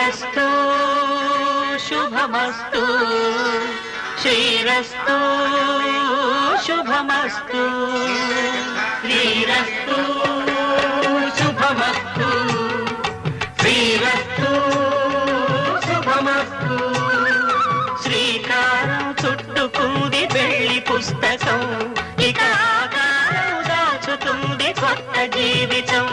శ్రీరస్తు శుభమస్తు శ్రీరస్తు శుభమస్తు శ్రీరస్తు శుభమస్తు శ్రీరస్తు శుభమస్తు శ్రీకారం చుట్టుకుంది పెళ్లి పుస్తకం ఇక ఆకారం దాచుతుంది కొత్త జీవితం